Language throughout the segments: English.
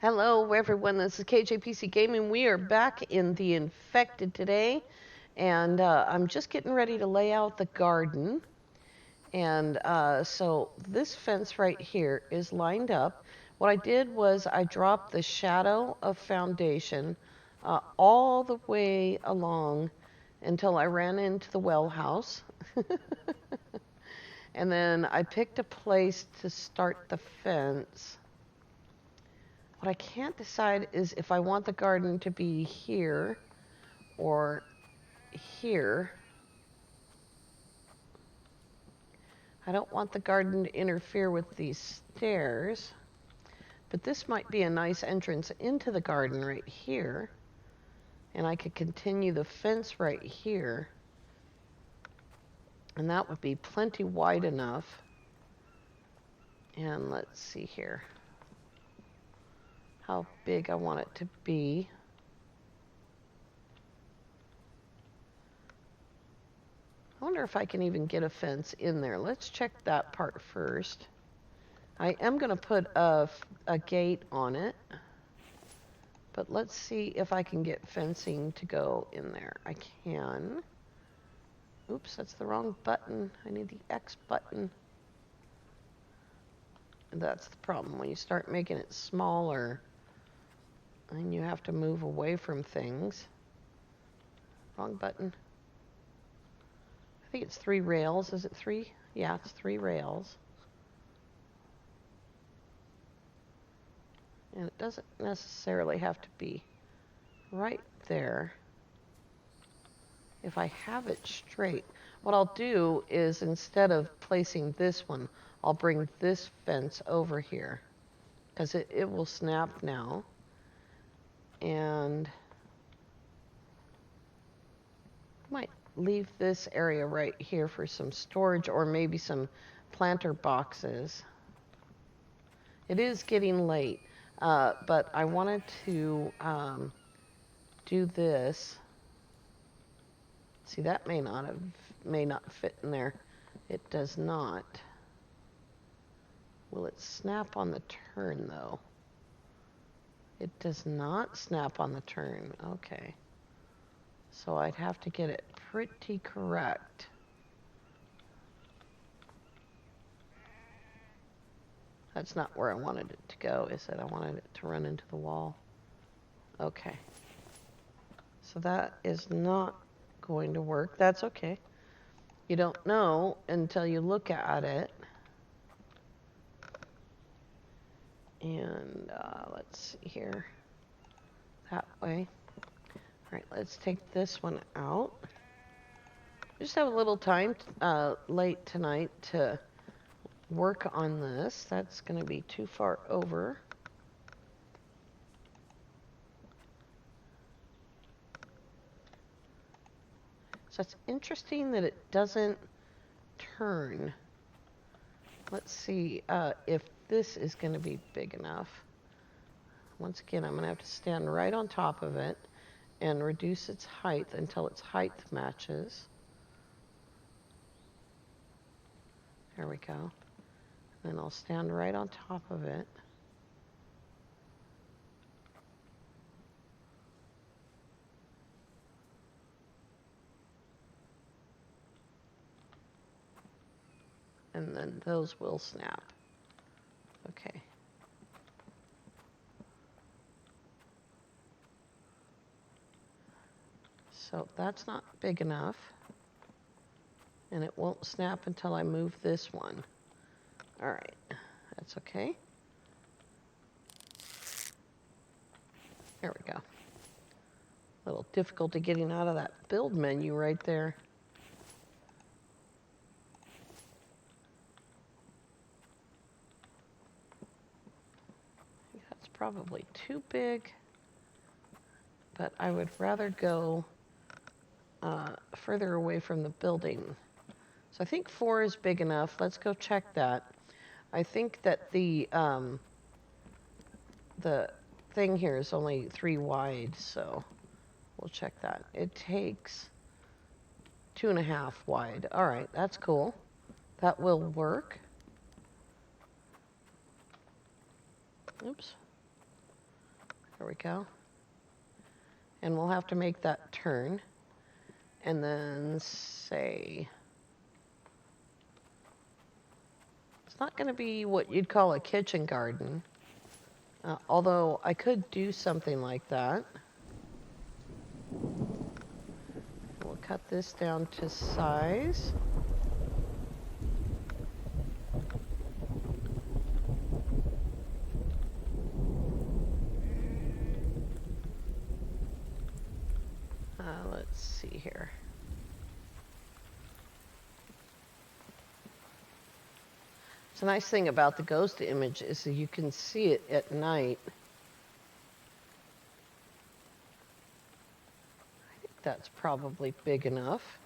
Hello, everyone. This is KJPC Gaming. We are back in the Infected today, and I'm just getting ready to lay out the garden. And so this fence right here is lined up. What I did was I dropped the shadow of foundation all the way along until I ran into the well house. And then I picked a place to start the fence. What I can't decide is if I want the garden to be here or here. I don't want the garden to interfere with these stairs, but this might be a nice entrance into the garden right here. And I could continue the fence right here. And that would be plenty wide enough. And let's see here how big I want it to be. I wonder if I can even get a fence in there. Let's check that part first. I am going to put a gate on it, but let's see if I can get fencing to go in there. I can. Oops, that's the wrong button. I need the X button. And that's the problem. When you start making it smaller, and you have to move away from things. Wrong button. I think it's 3 rails. Is it 3? Yeah, it's 3 rails. And it doesn't necessarily have to be right there. If I have it straight, what I'll do is instead of placing this one, I'll bring this fence over here because it will snap now. And I might leave this area right here for some storage or maybe some planter boxes. It is getting late, but I wanted to do this. See, that may not fit in there. It does not. Will it snap on the turn though? It does not snap on the turn. Okay. So I'd have to get it pretty correct. That's not where I wanted it to go, is it? I wanted it to run into the wall. Okay. So that is not going to work. That's okay. You don't know until you look at it. And let's see here. That way. All right, let's take this one out. Just have a little time late tonight to work on this. That's going to be too far over. So it's interesting that it doesn't turn. Let's see if this is going to be big enough. Once again, I'm going to have to stand right on top of it and reduce its height until its height matches. There we go. Then I'll stand right on top of it. And then those will snap. Okay. So that's not big enough. And it won't snap until I move this one. All right, that's okay. There we go. A little difficulty getting out of that build menu right there. That's probably too big, but I would rather go further away from the building. So I think 4 is big enough. Let's go check that. I think that the thing here is only 3 wide, so we'll check that. It takes 2.5 wide. All right, that's cool. That will work. Oops. There we go. And we'll have to make that turn. And then say, it's not going to be what you'd call a kitchen garden. Although I could do something like that. We'll cut this down to size. Let's see here. It's a nice thing about the ghost image is that you can see it at night. I think that's probably big enough.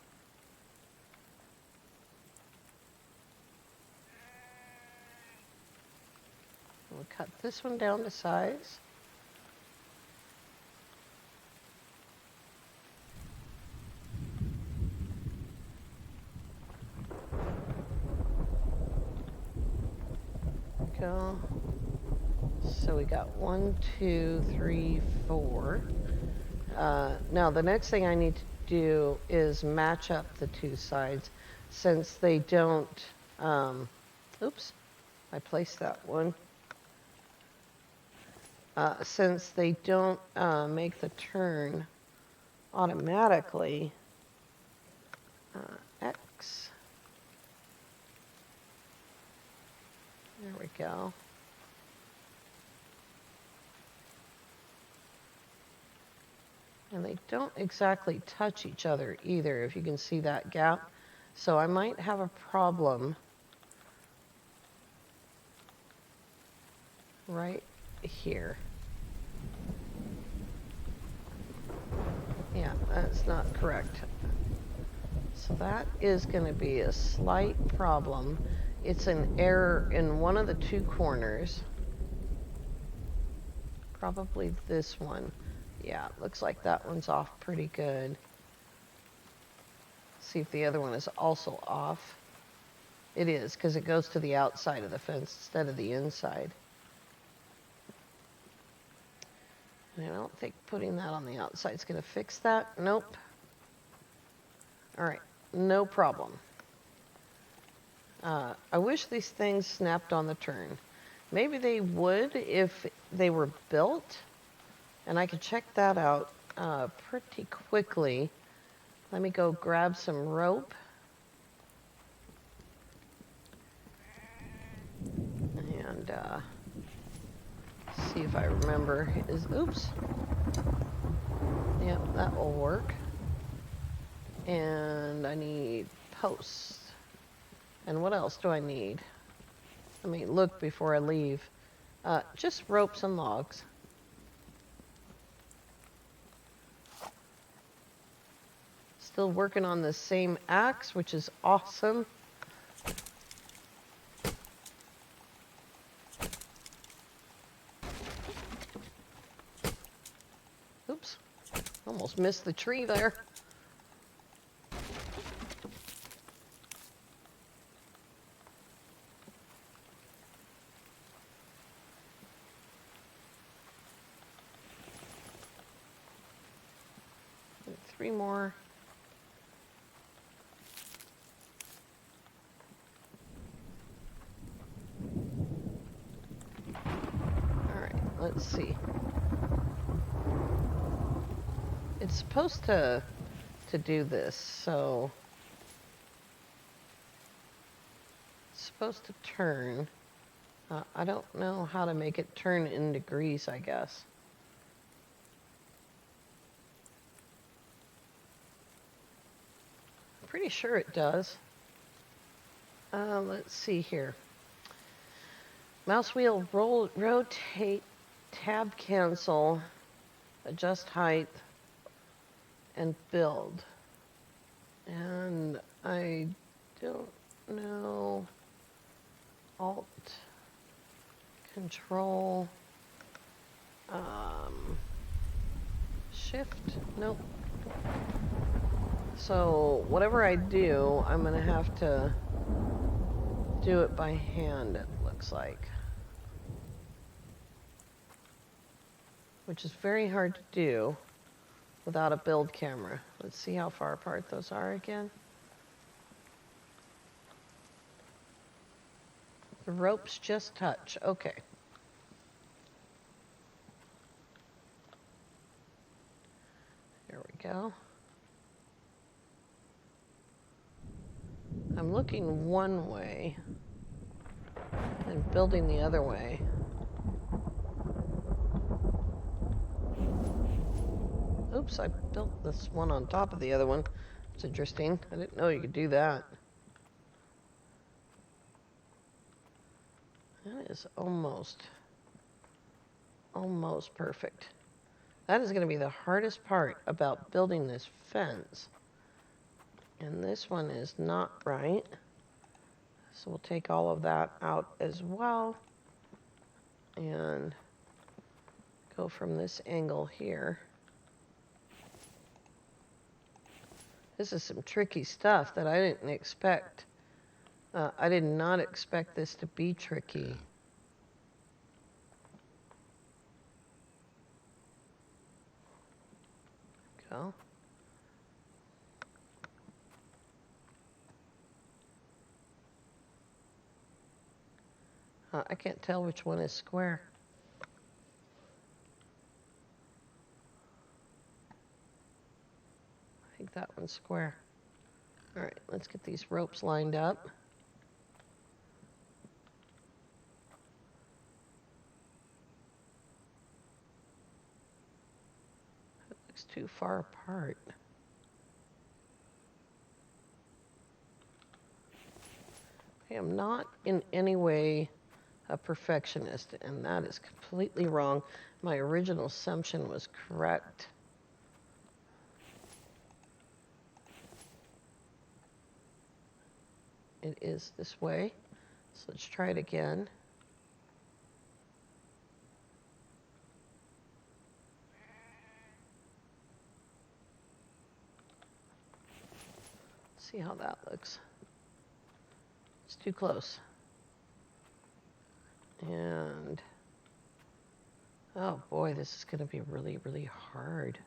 We'll cut this one down to size. Go. So we got 1, 2, 3, 4. Now the next thing I need to do is match up the two sides since they don't, oops, I placed that one. Since they don't make the turn automatically, X. There we go. And they don't exactly touch each other either, if you can see that gap. So I might have a problem right here. Yeah, that's not correct. So that is going to be a slight problem. It's an error in one of the two corners. Probably this one. Yeah, it looks like that one's off pretty good. See if the other one is also off. It is, because it goes to the outside of the fence instead of the inside. And I don't think putting that on the outside is going to fix that. Nope. All right, no problem. I wish these things snapped on the turn. Maybe they would if they were built, and I could check that out pretty quickly. Let me go grab some rope. And see if I remember oops. Yep, that will work. And I need posts. And what else do I need? Let me look before I leave. Just ropes and logs. Still working on the same axe, which is awesome. Oops, almost missed the tree there. Three more. All right, let's see. It's supposed to do this, so it's supposed to turn. I don't know how to make it turn in degrees, I guess. Pretty sure it does. Let's see here. Mouse wheel, rotate, tab cancel, adjust height, and build. And I don't know. Alt, Control, Shift, nope. So whatever I do, I'm gonna have to do it by hand, it looks like. which is very hard to do without a build camera. Let's see how far apart those are again. The ropes just touch. Okay. There we go. I'm looking one way and building the other way. Oops, I built this one on top of the other one. It's interesting. I didn't know you could do that. That is almost perfect. That is going to be the hardest part about building this fence. And this one is not right. So we'll take all of that out as well. And go from this angle here. This is some tricky stuff that I didn't expect. I did not expect this to be tricky. Go. I can't tell which one is square. I think that one's square. All right, let's get these ropes lined up. It looks too far apart. I am not in any way a perfectionist, and that is completely wrong. My original assumption was correct. It is this way. So let's try it again. See how that looks. It's too close. And oh boy, this is going to be really, really hard.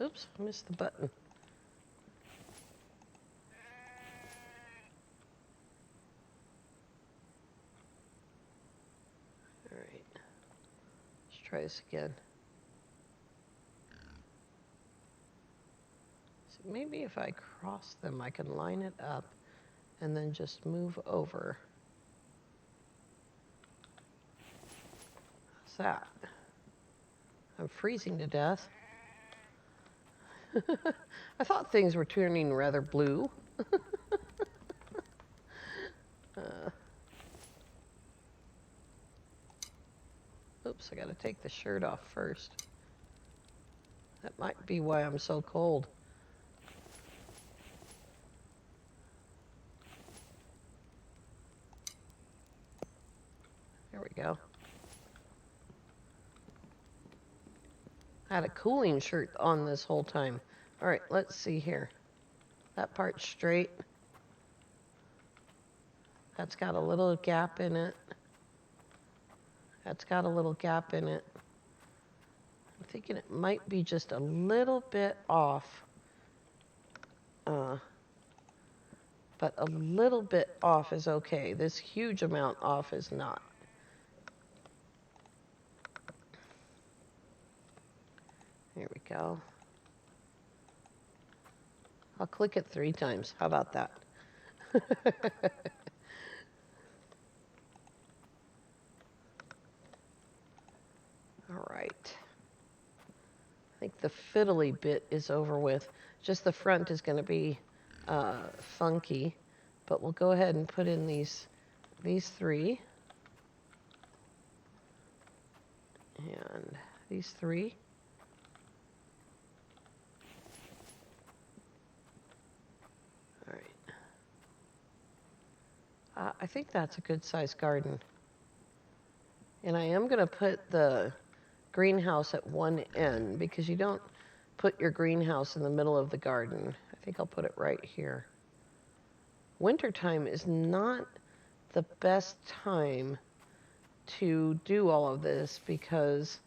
Oops, I missed the button. All right, let's try this again. So maybe if I cross them, I can line it up and then just move over. How's that? I'm freezing to death. I thought things were turning rather blue. Oops, I gotta take the shirt off first. That might be why I'm so cold. There we go. I had a cooling shirt on this whole time. All right, let's see here. That part's straight. That's got a little gap in it. That's got a little gap in it. I'm thinking it might be just a little bit off. But a little bit off is okay. This huge amount off is not. Here we go. I'll click it 3 times. How about that? All right. I think the fiddly bit is over with. Just the front is going to be funky. But we'll go ahead and put in these 3. And these 3. All right. I think that's a good sized garden. And I am going to put the greenhouse at one end because you don't put your greenhouse in the middle of the garden. I think I'll put it right here. Wintertime is not the best time to do all of this because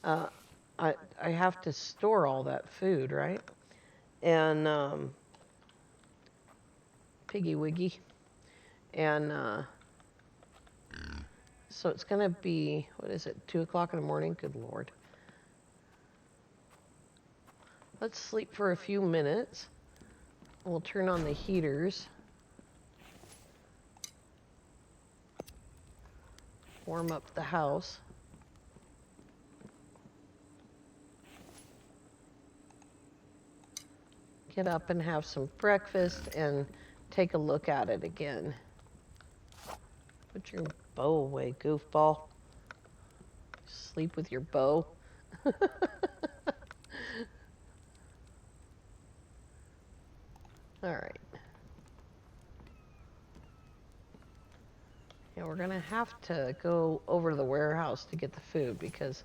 uh, I have to store all that food, right? And Piggy Wiggy. And so it's going to be, what is it, 2 o'clock in the morning? Good Lord. Let's sleep for a few minutes. We'll turn on the heaters. Warm up the house. Get up and have some breakfast and take a look at it again. Put your bow away, goofball. Sleep with your bow. All right. Yeah, we're going to have to go over to the warehouse to get the food because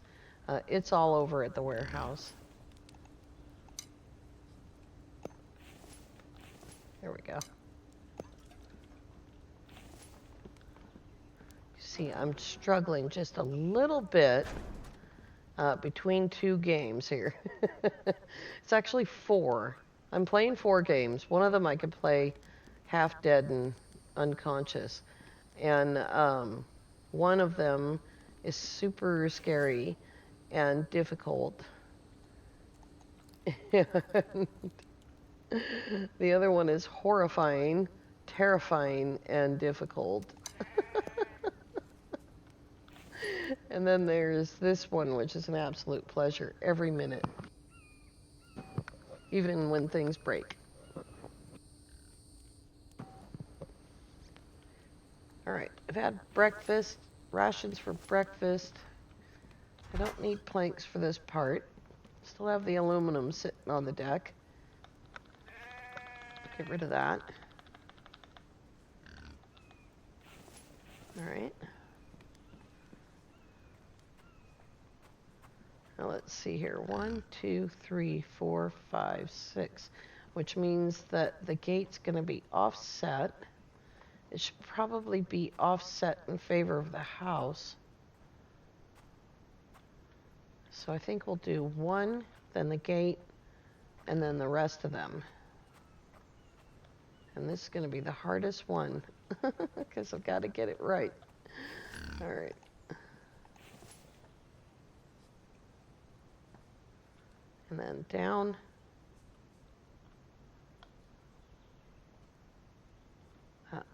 it's all over at the warehouse. There we go. See, I'm struggling just a little bit between 2 games here. It's actually 4. I'm playing 4 games. One of them I can play half dead and unconscious. And one of them is super scary and difficult. And the other one is horrifying, terrifying, and difficult. And then there's this one, which is an absolute pleasure every minute, even when things break. All right, I've had breakfast, rations for breakfast. I don't need planks for this part. Still have the aluminum sitting on the deck. Get rid of that. All right. Now let's see here. 1, 2, 3, 4, 5, 6, which means that the gate's going to be offset. It should probably be offset in favor of the house. So I think we'll do 1, then the gate, and then the rest of them. And this is going to be the hardest one because I've got to get it right. All right. And then down.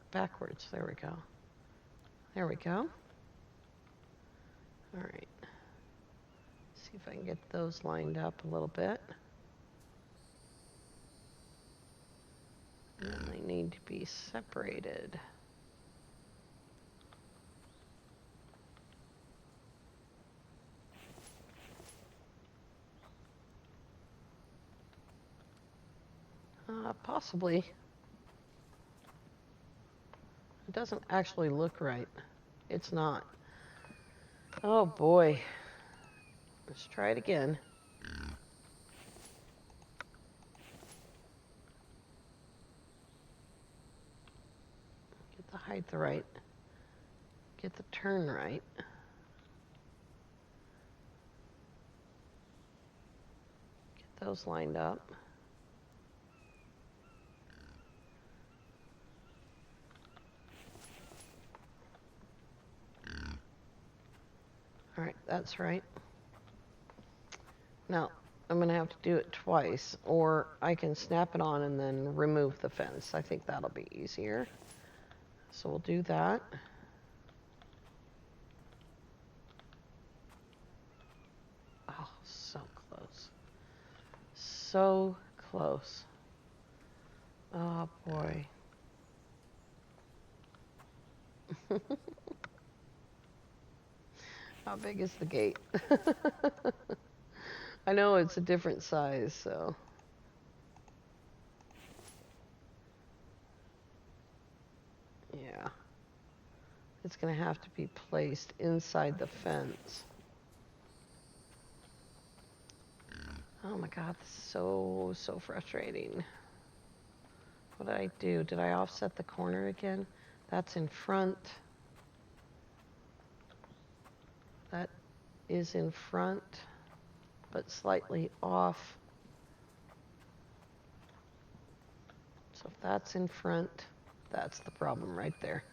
Backwards. There we go. There we go. All right. See if I can get those lined up a little bit. And then they need to be separated. Possibly. It doesn't actually look right. It's not. Oh boy. Let's try it again. Get the height right. Get the turn right. Get those lined up. All right, that's right. Now, I'm going to have to do it twice, or I can snap it on and then remove the fence. I think that'll be easier. So we'll do that. Oh, so close. So close. Oh, boy. How big is the gate? I know it's a different size, so. Yeah. It's going to have to be placed inside the fence. Oh my God, this is so frustrating. What did I do? Did I offset the corner again? That's in front. That is in front, but slightly off. So if that's in front, that's the problem right there.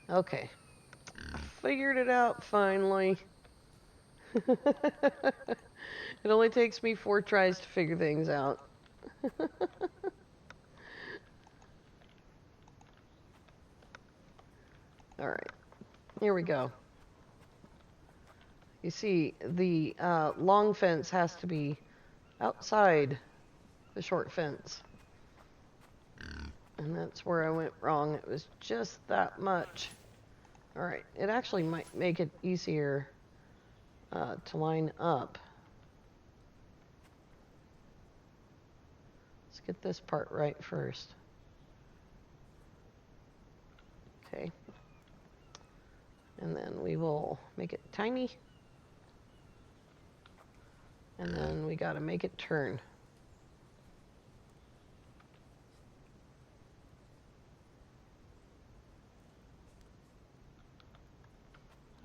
Okay, I figured it out finally. It only takes me 4 tries to figure things out. All right, here we go. You see, the long fence has to be outside the short fence. And that's where I went wrong. It was just that much. All right, it actually might make it easier to line up. Let's get this part right first. Okay. And then we will make it tiny. And then we got to make it turn.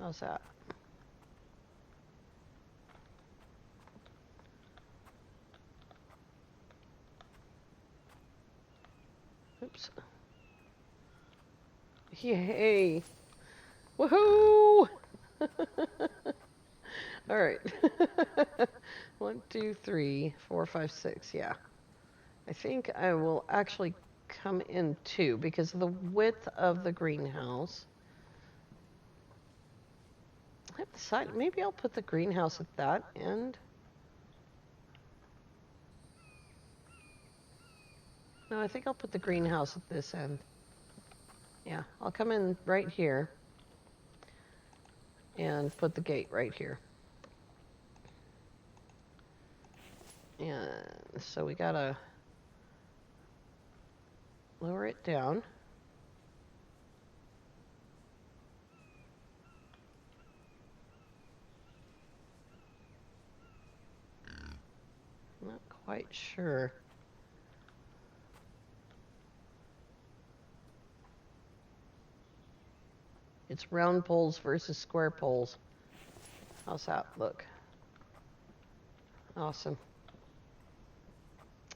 How's that? Oops. Yay. Woohoo! All right. 1, 2, 3, 4, 5, 6. Yeah. I think I will actually come in 2 because of the width of the greenhouse. I have decided maybe I'll put the greenhouse at that end. No, I think I'll put the greenhouse at this end. Yeah, I'll come in right here and put the gate right here. And so we gotta lower it down. I'm not quite sure. It's round poles versus square poles. How's that look? Awesome.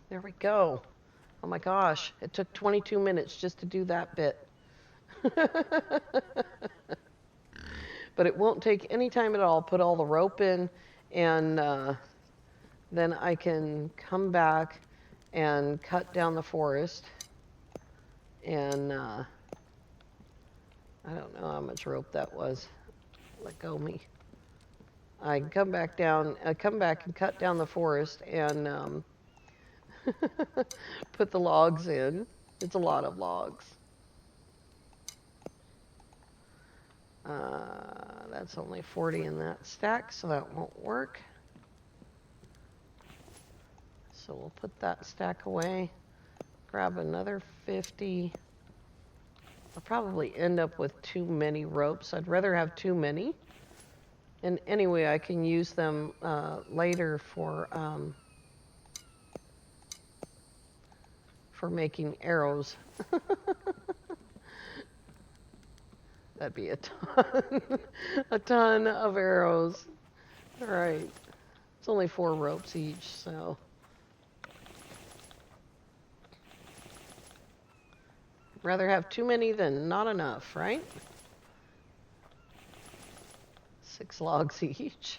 There we go. Oh my gosh, it took 22 minutes just to do that bit. But it won't take any time at all. Put all the rope in, and then I can come back and cut down the forest. And I don't know how much rope that was. Let go of me. I can come back down, come back and cut down the forest and put the logs in. It's a lot of logs. That's only 40 in that stack, so that won't work. So we'll put that stack away. Grab another 50. I'll probably end up with too many ropes. I'd rather have too many. And anyway, I can use them later for making arrows. That'd be a ton of arrows. All right, it's only 4 ropes each, so. Rather have too many than not enough, right? 6 logs each.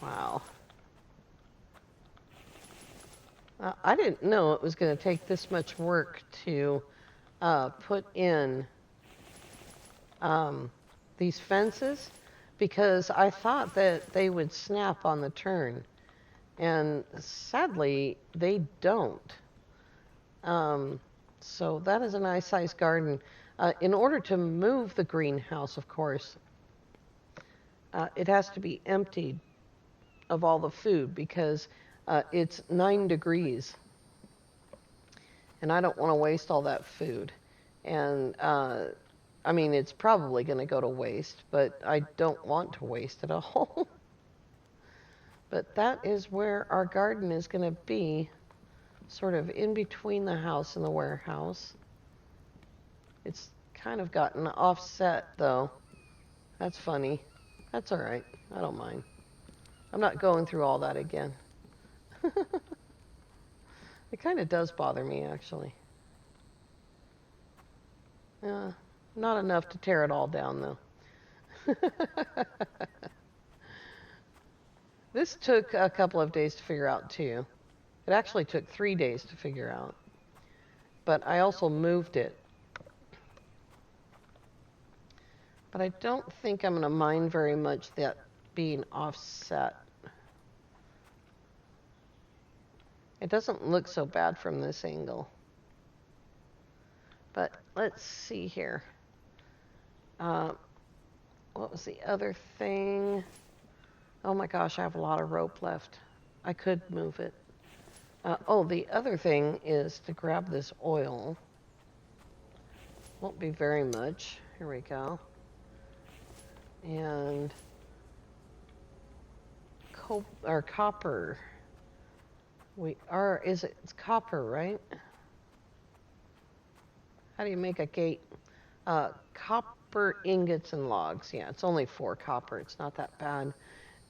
Wow. I didn't know it was going to take this much work to put in these fences, because I thought that they would snap on the turn, and sadly they don't. So that is a nice sized garden. In order to move the greenhouse, of course, it has to be emptied of all the food because it's 9 degrees. And I don't want to waste all that food. And I mean, it's probably going to go to waste, but I don't want to waste it all. But that is where our garden is going to be, sort of in between the house and the warehouse. It's kind of gotten offset, though. That's funny. That's all right. I don't mind. I'm not going through all that again. It kind of does bother me, actually. Not enough to tear it all down, though. This took a couple of days to figure out, too. It actually took 3 days to figure out. But I also moved it. But I don't think I'm going to mind very much that being offset. It doesn't look so bad from this angle. But let's see here. What was the other thing? Oh my gosh, I have a lot of rope left. I could move it. The other thing is to grab this oil. Won't be very much. Here we go. And copper. It's copper, right? How do you make a gate? Copper ingots and logs. Yeah, it's only 4 copper. It's not that bad.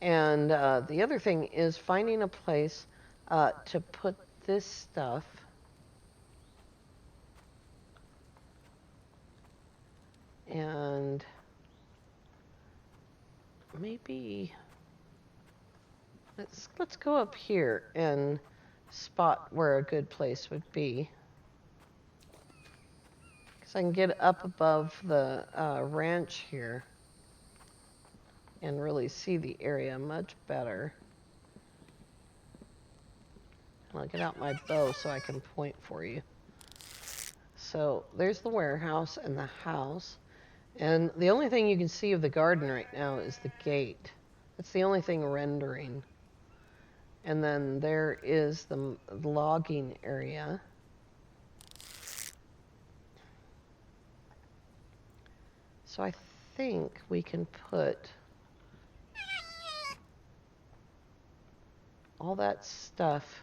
And the other thing is finding a place to put this stuff. And maybe let's go up here and spot where a good place would be. Because I can get up above the ranch here and really see the area much better. And I'll get out my bow so I can point for you. So there's the warehouse and the house. And the only thing you can see of the garden right now is the gate. That's the only thing rendering. And then there is the logging area. So I think we can put all that stuff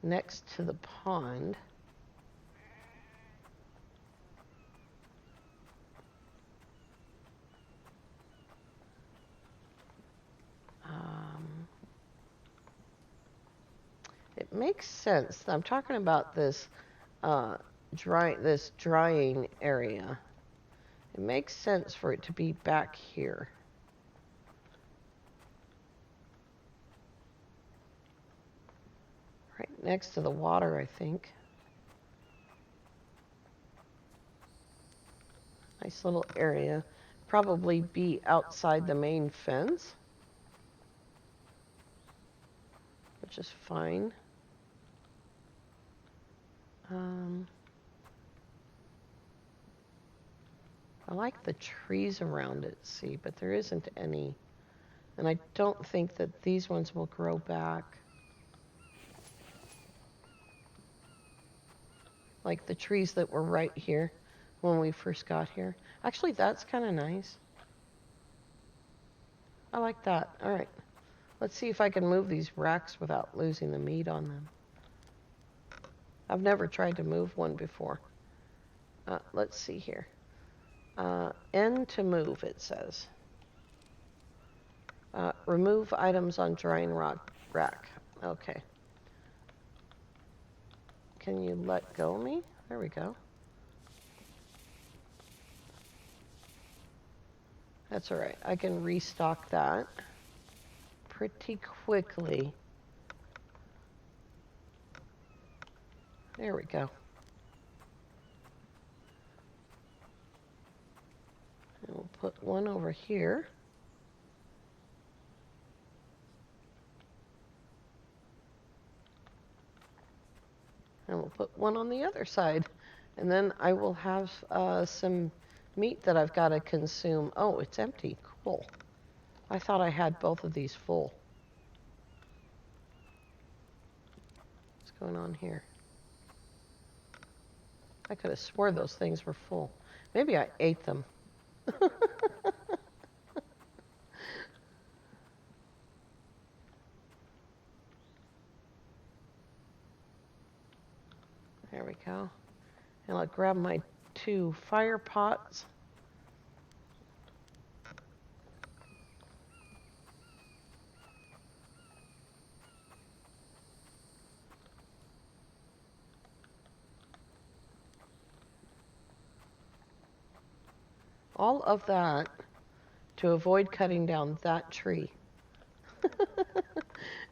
next to the pond. It makes sense. I'm talking about this drying area. It makes sense for it to be back here. Right next to the water, I think. Nice little area. Probably be outside the main fence, which is fine. I like the trees around it, see, but there isn't any. And I don't think that these ones will grow back. Like the trees that were right here when we first got here. Actually, that's kind of nice. I like that. All right. Let's see if I can move these racks without losing the meat on them. I've never tried to move one before. Let's see here. N to move, it says. Remove items on drying rack. Okay. Can you let go me? There we go. That's all right. I can restock that pretty quickly. There we go. And we'll put one over here. And we'll put one on the other side. And then I will have some meat that I've got to consume. Oh, it's empty. Cool. I thought I had both of these full. What's going on here? I could have swore those things were full. Maybe I ate them. There we go. And I'll grab my 2 fire pots. All of that to avoid cutting down that tree.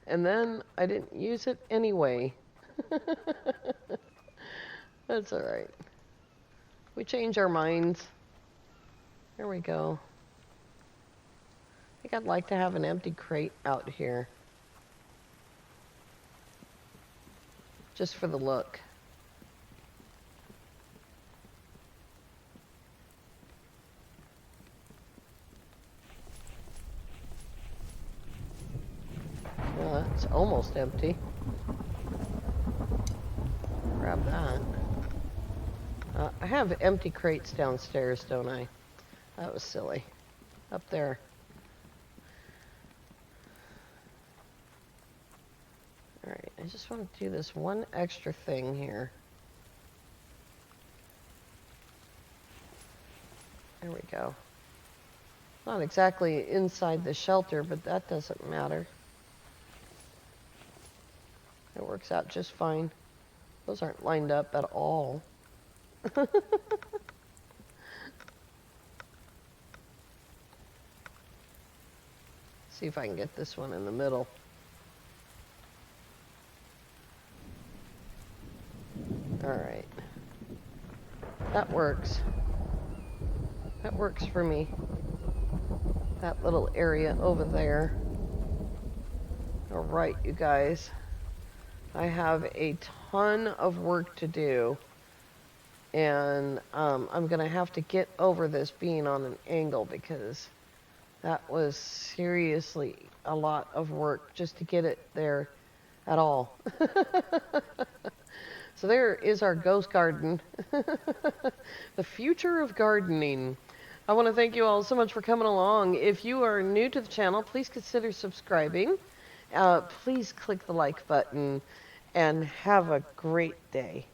And then I didn't use it anyway. That's all right. We change our minds. There we go. I think I'd like to have an empty crate out here. Just for the look. Well, it's almost empty. Grab that. I have empty crates downstairs, don't I? That was silly. Up there. Alright, I just want to do this one extra thing here. There we go. Not exactly inside the shelter, but that doesn't matter. It works out just fine. Those aren't lined up at all. See if I can get this one in the middle. Alright. That works. That works for me. That little area over there. Alright, you guys. I have a ton of work to do. And I'm going to have to get over this being on an angle because that was seriously a lot of work just to get it there at all. So there is our ghost garden. The future of gardening. I want to thank you all so much for coming along. If you are new to the channel, please consider subscribing. Please click the like button and have a great day.